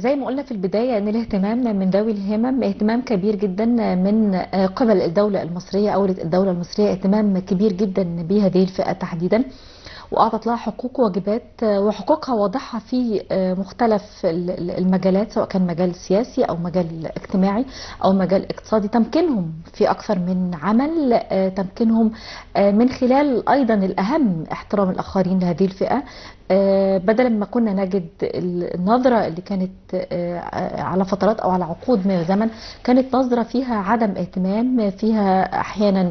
زي ما قلنا في البداية ان الاهتمام من ذوي الهمم اهتمام كبير جدا من قبل الدولة المصرية أو الدولة المصرية، اهتمام كبير جدا بهذه الفئة تحديدا، وأعطت لها حقوق وواجبات، وحقوقها واضحة في مختلف المجالات، سواء كان مجال سياسي أو مجال اجتماعي أو مجال اقتصادي. تمكنهم في أكثر من عمل، تمكنهم من خلال أيضا الأهم احترام الآخرين لهذه الفئة. بدلا ما كنا نجد النظرة اللي كانت على فترات أو على عقود من الزمن كانت نظرة فيها عدم اهتمام، فيها أحيانا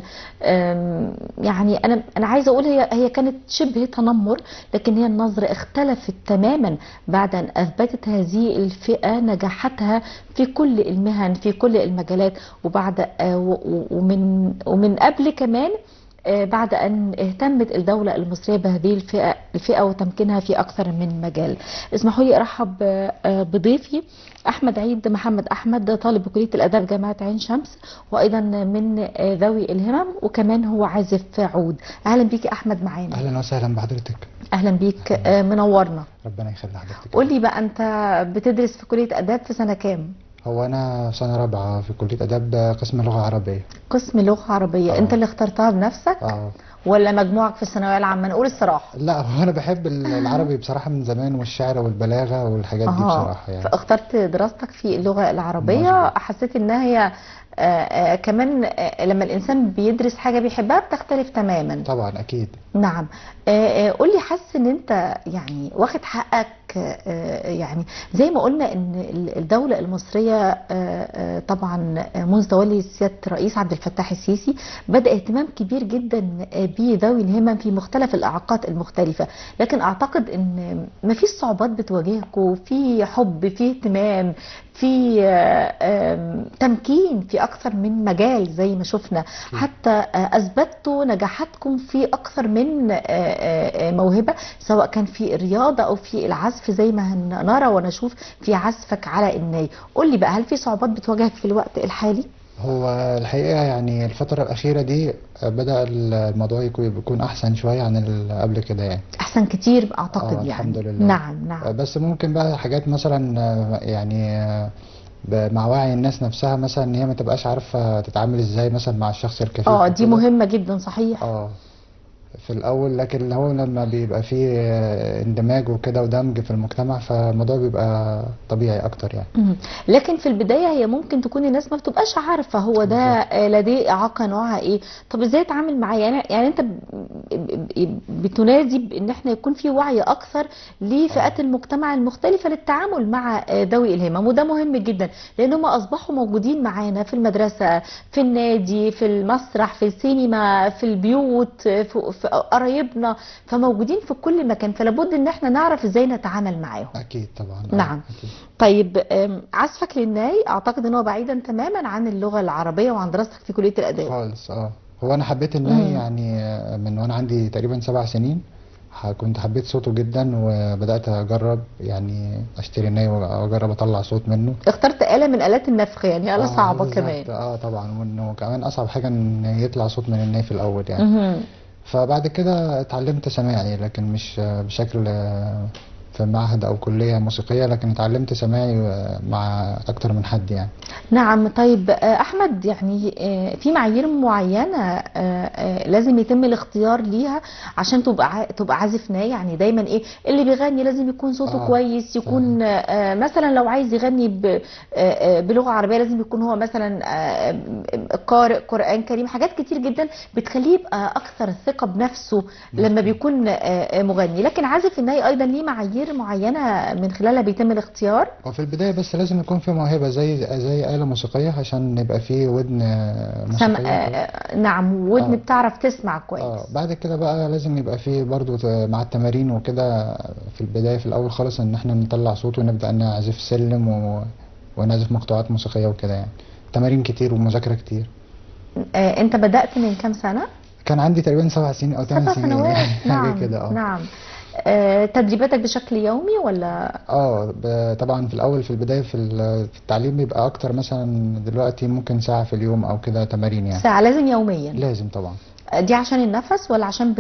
يعني أنا عايزة أقول هي كانت شبه تنمر، لكن هي النظرة اختلفت تماما بعد أن أثبتت هذه الفئة نجاحاتها في كل المهن في كل المجالات، وبعد ومن قبل كمان بعد أن اهتمت الدولة المصرية بهذه الفئة وتمكينها في أكثر من مجال. اسمحوا لي أرحب بضيفي أحمد عيد محمد أحمد، طالب بكلية الآداب جامعة عين شمس، وأيضا من ذوي الهمم، وكمان هو عازف عود. أهلا بيك أحمد معانا. أهلا وسهلا بحضرتك. أهلا بيك، منورنا. ربنا يخلي حضرتك. قول لي بقى، أنت بتدرس في كلية آداب في سنة كام؟ هو أنا سنة رابعة في كلية آداب قسم لغة عربية. قسم لغة عربية. أنت اللي اخترتها بنفسك؟ ولا مجموعك في الثانوية العامة؟ نقول الصراحة. لا، هو أنا بحب العربي بصراحة من زمان، والشعر والبلاغة والحاجات دي بصراحة يعني. فاخترت دراستك في اللغة العربية. مزبوط. حسيت إنها هي كمان لما الإنسان بيدرس حاجة بيحبها بتختلف تماما. طبعا أكيد. نعم. قول لي، حاسس إن أنت يعني واخد حقك؟ يعني زي ما قلنا إن الدولة المصرية طبعا منذ تولي سيادة الرئيس عبد الفتاح السيسي بدأ اهتمام كبير جدا بذوي الهمم في مختلف الإعاقات المختلفة، لكن أعتقد إن مفيش صعوبات بتواجهكم، في حب، في اهتمام، في تمكين في أكثر من مجال زي ما شفنا، حتى أثبتوا نجاحاتكم في أكثر من موهبة، سواء كان في الرياضة أو في العزف زي ما نرى ونشوف في عزفك على الناي. قول لي بقى، هل في صعوبات بتواجهك في الوقت الحالي؟ هو الحقيقة يعني الفترة الأخيرة دي بدأ الموضوع يكون أحسن شوية عن اللي قبل كده يعني. أحسن كتير أعتقد يعني. الحمد لله. نعم. بس ممكن بقى حاجات مثلا يعني مع وعي الناس نفسها، مثلا ان هي ما تبقاش عارفه تتعامل ازاي مثلا مع الشخص الكفيف. دي مهمه جدا. صحيح. في الاول، لكن هو لما بيبقى فيه اندماج وكده ودمج في المجتمع فالموضوع بيبقى طبيعي اكتر يعني. لكن في البدايه هي ممكن تكون الناس ما بتبقاش عارفه هو ده لديه اعاقه نوعها ايه، طب ازاي اتعامل معاه؟ يعني انت بتنادي بان احنا يكون في وعي اكثر لفئات المجتمع المختلفه للتعامل مع ذوي الهمم، وده مهم جدا لان هم اصبحوا موجودين معانا في المدرسه، في النادي، في المسرح، في السينما، في البيوت، في قرايبنا، فموجودين في كل مكان، فلابد ان احنا نعرف ازاي نتعامل معاهم. اكيد طبعا. نعم. أكيد. طيب عزفك للناي اعتقد ان هو بعيدا تماما عن اللغه العربيه وعن دراستك في كليه الاداب. خالص. هو انا حبيت الناي يعني من وانا عندي تقريبا 7 سنين. كنت حبيت صوته جدا وبدات اجرب يعني اشتري ناي واجرب اطلع صوت منه. اخترت آلة من آلات النفخ، يعني آلة صعبه كمان. طبعا، وانه كمان اصعب حاجه ان يطلع صوت من الناي في الاول يعني. فبعد كده اتعلمت سماعي، لكن مش بشكل في معهد او كليه موسيقيه، لكن اتعلمت سماعي مع اكتر من حد يعني. نعم. طيب احمد، يعني في معايير معينه لازم يتم الاختيار ليها عشان تبقى عازف ناي؟ يعني دايما اللي بيغني لازم يكون صوته كويس، يكون مثلا لو عايز يغني بلغه عربيه لازم يكون هو مثلا قارئ قرآن كريم، حاجات كتير جدا بتخليه يبقى اكثر ثقه بنفسه لما بيكون مغني، لكن عازف الناي ايضا ليه معايير معينه من خلالها بيتم الاختيار. وفي البدايه بس لازم يكون في موهبه زي آلة موسيقيه عشان يبقى في ودن موسيقيه. نعم، ودن بتعرف تسمع كويس. بعد كده بقى لازم يبقى في برضو مع التمارين وكده في البدايه، في الاول خالص ان احنا نطلع صوت ونبدا نعزف سلم ونعزف مقطوعات موسيقيه وكده يعني. تمارين كتير ومذاكره كتير. انت بدأت من كام سنه؟ كان عندي تقريبا 7 سنين او 8 سنين. 7 سنوات. حاجه كده. نعم. تدريباتك بشكل يومي ولا؟ طبعا في الاول في البدايه في التعليم بيبقى اكتر، مثلا دلوقتي ممكن ساعه في اليوم او كده تمارين يعني. ساعه لازم يوميا؟ لازم طبعا. دي عشان النفس ولا عشان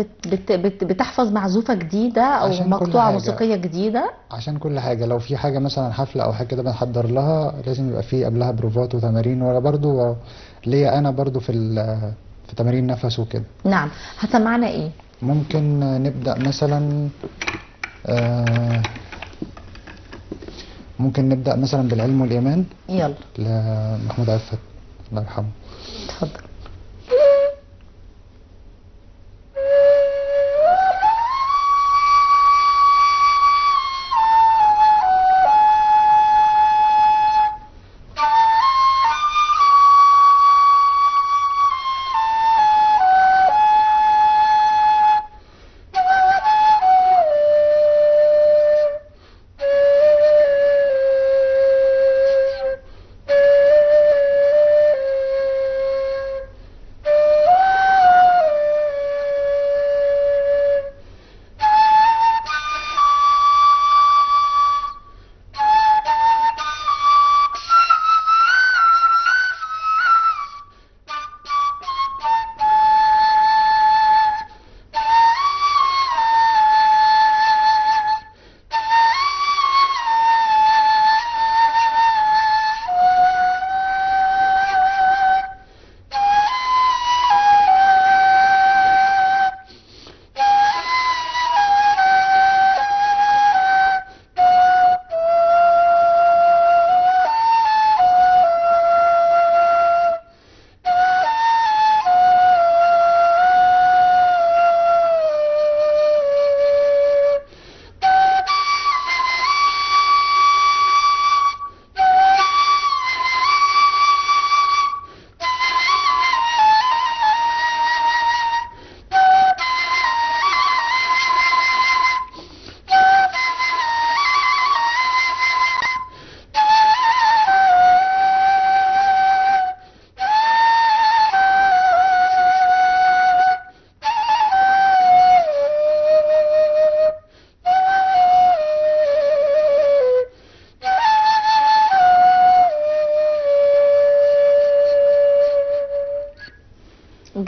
بتحفظ معزوفة جديدة او عشان كل مقطوعة حاجة. موسيقية جديدة؟ عشان كل حاجة، لو في حاجة مثلا حفلة أو حاجة كده بنحضر لها لازم يبقى في قبلها بروفات وتمارين، ولا برضو ليا أنا برضو في تمارين نفس وكده. نعم. هتسمعنا ايه؟ ممكن نبدأ مثلا آه، ممكن نبدأ مثلا بالعلم والإيمان يلا. لمحمود عفت الله يرحمه. اتفضل.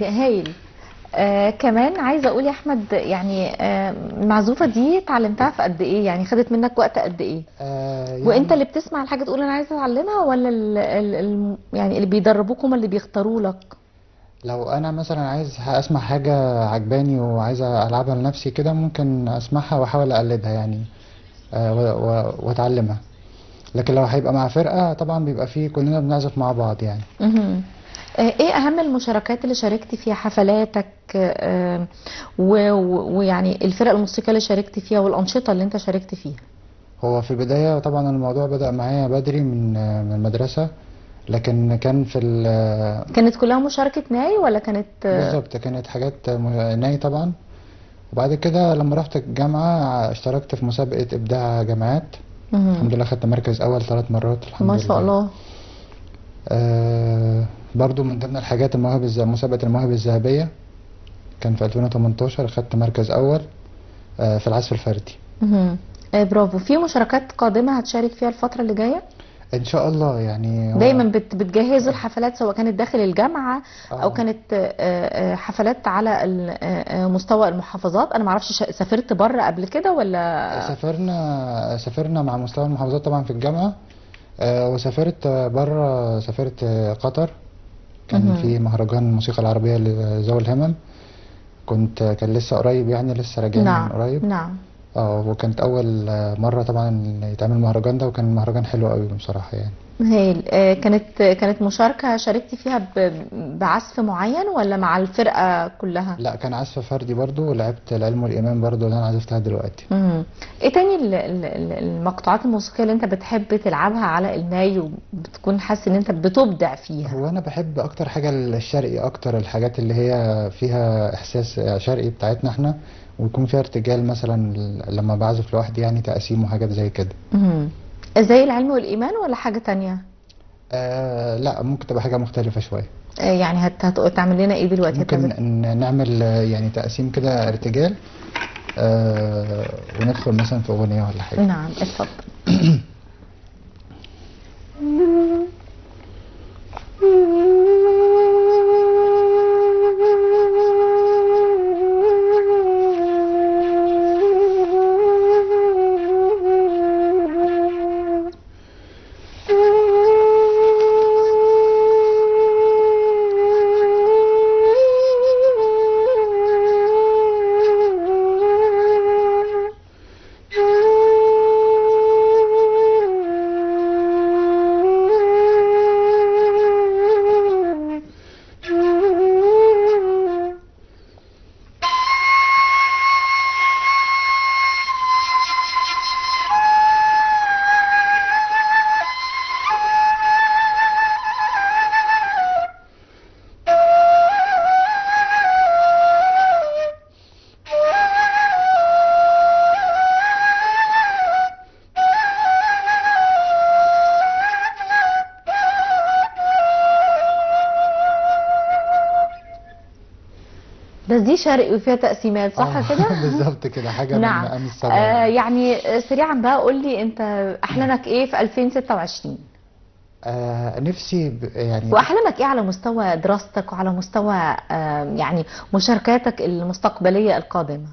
هايل. كمان عايزه اقول يا احمد، يعني المعزوفه دي اتعلمتها في قد ايه؟ يعني خدت منك وقت قد ايه؟ يعني وانت اللي بتسمع الحاجه تقول انا عايزه اتعلمها، ولا يعني اللي بيدربوك هم اللي بيختاروا لك؟ لو انا مثلا عايز اسمع حاجة عجباني وعايز العبها لنفسي كده، ممكن اسمعها واحاول اقلدها يعني واتعلمها. لكن لو هيبقى مع فرقة طبعا بيبقى فيه كلنا بنعزف مع بعض يعني. مهم. ايه اهم المشاركات اللي شاركت فيها، حفلاتك ويعني الفرق الموسيقيه اللي شاركت فيها والانشطه اللي انت شاركت فيها؟ هو في البداية طبعا الموضوع بدأ معايا بدري من المدرسة، لكن كان كانت كلها مشاركه ناي ولا كانت بالظبط كانت حاجات ناي طبعا. وبعد كده لما رحت الجامعة اشتركت في مسابقة إبداع جامعات. مهم. الحمد لله خدت مركز أول 3 مرات الحمد ما لله. شاء الله. برضو من ضمن الحاجات مسابقة المواهب الذهبية كان في 2018 خدت مركز أول في العزف الفردي. مهم. برافو. في مشاركات قادمه هتشارك فيها الفتره اللي جايه؟ إن شاء الله يعني. دايما بتجهزوا الحفلات سواء كانت داخل الجامعة او كانت حفلات على مستوى المحافظات؟ انا معرفش سافرت بره قبل كده ولا؟ سافرنا مع مستوى المحافظات طبعا في الجامعة. وسافرت بره، سافرت قطر. كان في مهرجان الموسيقى العربية لذوي الهمم. كان لسه قريب يعني، لسه راجعين نعم من قريب. نعم. وكانت أول مرة طبعا يتعمل المهرجان ده، وكان مهرجان حلو قوي بصراحة يعني. هايل. كانت مشاركة شاركتي فيها بعزف معين ولا مع الفرقة كلها؟ لا كان عزف فردي برضو، ولعبت العلم والإيمان برضو اللي أنا عزفتها دلوقتي. ايه تاني المقطوعات الموسيقية اللي انت بتحب تلعبها على الناي وبتكون حاسس ان انت بتبدع فيها؟ هو أنا بحب أكتر حاجة الشرقي، أكتر الحاجات اللي هي فيها إحساس شرقي بتاعتنا احنا، ويكون فيها ارتجال مثلا لما بعزف لوحدي يعني، تقسيم وحاجات زي كده. زي العلم والإيمان ولا حاجة تانية؟ لا ممكن تبقى حاجة مختلفة شوية. يعني هتعمل لنا ايه دلوقتي؟ ممكن نعمل يعني تقسيم كده ارتجال، وندخل مثلا في أغنية ولا حاجة. نعم اتفضل. بس دي شرقي وفيها تقسيمات صح كده؟ بالظبط كده، حاجه من نعم. مقام السبع. يعني سريعا بقى قول لي انت احلامك ايه في 2026؟ نفسي يعني واحلامك ايه على مستوى دراستك وعلى مستوى يعني مشاركاتك المستقبليه القادمه؟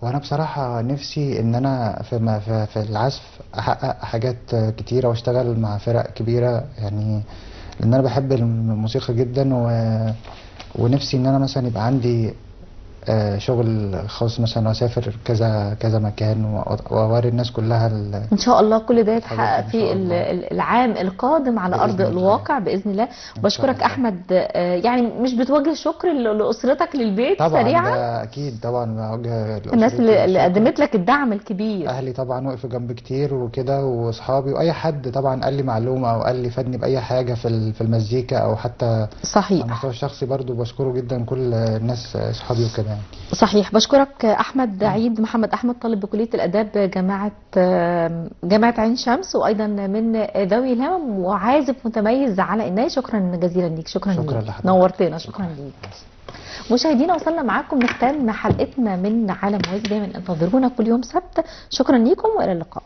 وانا بصراحه نفسي ان انا في العزف احقق حاجات كتيره واشتغل مع فرق كبيره يعني، لان انا بحب الموسيقى جدا ونفسي ان انا مثلا يبقى عندي شغل خاص مثلا، واسافر كذا كذا مكان واوري الناس كلها ان شاء الله كل ده الحاجات دي يتحقق ان شاء في الله العام القادم على ارض باذن الله. الواقع باذن الله. ان شاء بشكرك الله. احمد. يعني مش بتوجه شكر لاسرتك للبيت طبعا سريعا؟ ده اكيد طبعا بوجه الناس لاسرتي اللي الشكر. قدمت لك الدعم الكبير. اهلي طبعا وقفوا جنبي كتير وكده، واصحابي واي حد طبعا قال لي معلومه او قال لي فادني باي حاجه في المزيكا، او حتى على صحيح المستوى الشخصي برضو بشكره جدا كل الناس اصحابي وكده يعني. صحيح. بشكرك احمد عيد محمد احمد، طالب بكليه الاداب جامعه عين شمس، وايضا من ذوي الهمم وعازف متميز على الناي. شكرا جزيلا ليك. شكرا شكرا ليك، لحضرتك. نورتنا. شكرا ليك. مشاهدينا وصلنا معاكم نختام حلقتنا من عالم موازي. دايما انتظرونا كل يوم سبت. شكرا ليكم والى اللقاء.